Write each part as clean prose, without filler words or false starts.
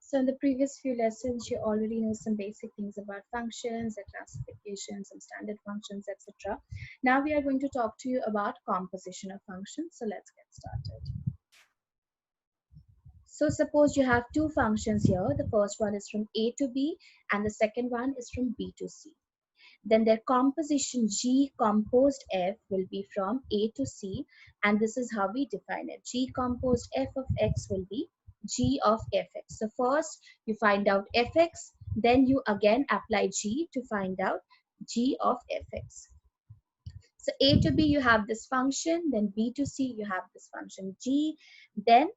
So in the previous few lessons, you already know some basic things about functions, their classifications, some standard functions, etc. Now we are going to talk to you about composition of functions. So let's get started. So suppose you have two functions here. The first one is from A to B and the second one is from B to C. Then their composition G composed F will be from A to C, and this is how we define it. G composed F of X will be G of Fx. So first you find out Fx, then you again apply G to find out G of Fx. So A to B you have this function, then B to C you have this function G, then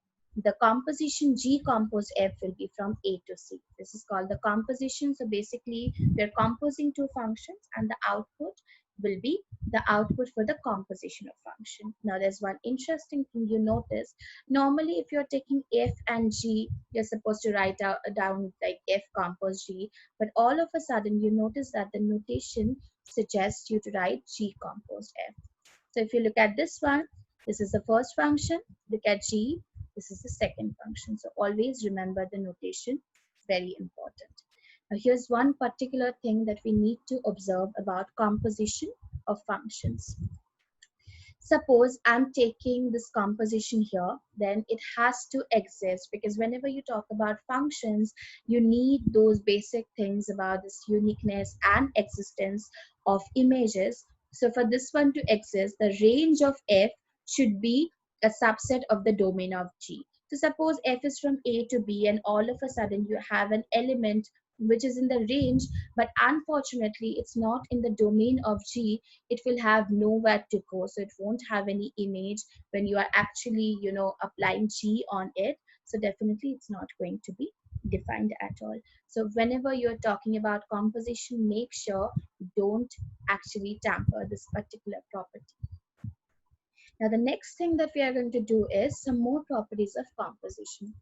the composition G composed F will be from A to C. This is called the composition. So basically we're composing two functions and the output will be the output for the composition of function. Now there's one interesting thing you notice. Normally if you're taking F and G, you're supposed to write down like F compose G, but all of a sudden you notice that the notation suggests you to write G composed F. So if you look at this one, this is the first function. Look at G, this is the second function. So always remember the notation, very important. Now here's one particular thing that we need to observe about composition of functions. Suppose I'm taking this composition here, then it has to exist, because whenever you talk about functions, you need those basic things about this uniqueness and existence of images. So for this one to exist, the range of F should be a subset of the domain of G. So suppose F is from A to B and all of a sudden you have an element which is in the range, but unfortunately it's not in the domain of G, it will have nowhere to go. So it won't have any image when you are actually, applying G on it. So definitely it's not going to be defined at all. So whenever you're talking about composition, make sure you don't actually tamper this particular property. Now the next thing that we are going to do is some more properties of composition.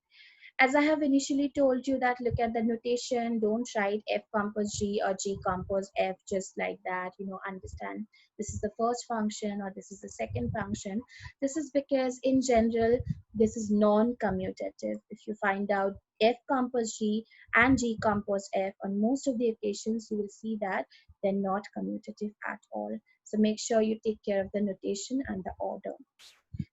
As I have initially told you that look at the notation, don't write F compose G or G compose F just like that, understand this is the first function or this is the second function. This is because in general, this is non-commutative. If you find out F compose G and G compose F on most of the occasions, you will see that they're not commutative at all. So make sure you take care of the notation and the order.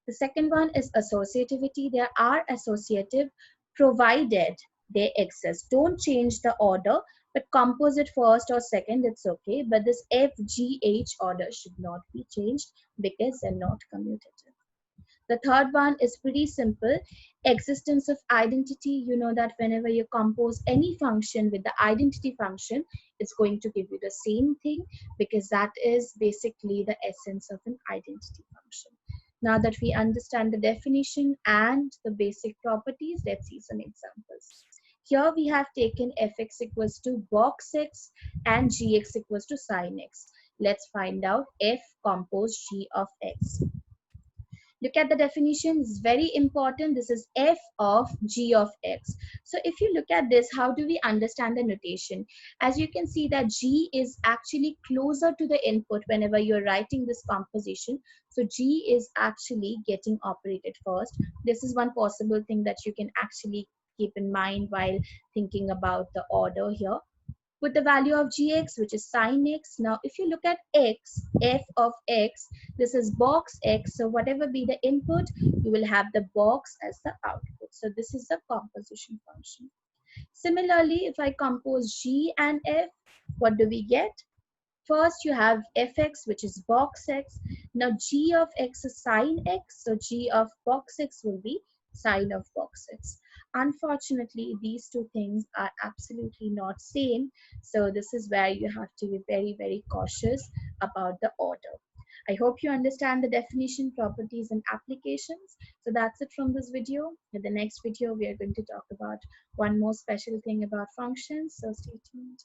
The second one is associativity. They are associative provided they exist. Don't change the order, but compose it first or second, it's okay. But this F, G, H order should not be changed because they're not commutative. The third one is pretty simple. Existence of identity. You know that whenever you compose any function with the identity function, it's going to give you the same thing because that is basically the essence of an identity function. Now that we understand the definition and the basic properties, let's see some examples. Here we have taken fx equals to box x and gx equals to sin x. Let's find out f compose g of x. Look at the definition, it's very important. This is f of g of x. So if you look at this, how do we understand the notation? As you can see that g is actually closer to the input whenever you're writing this composition. So g is actually getting operated first. This is one possible thing that you can actually keep in mind while thinking about the order here. Put the value of gx, which is sin x. Now if you look at x, f of x, this is box x, so whatever be the input, you will have the box as the output. So this is the composition function. Similarly, if I compose g and f, what do we get? First you have fx, which is box x. Now g of x is sin x, so g of box x will be sine of box x. Unfortunately, these two things are absolutely not same. So this is where you have to be very, very cautious about the order. I hope you understand the definition, properties, and applications. So that's it from this video. In the next video, we are going to talk about one more special thing about functions. So stay tuned.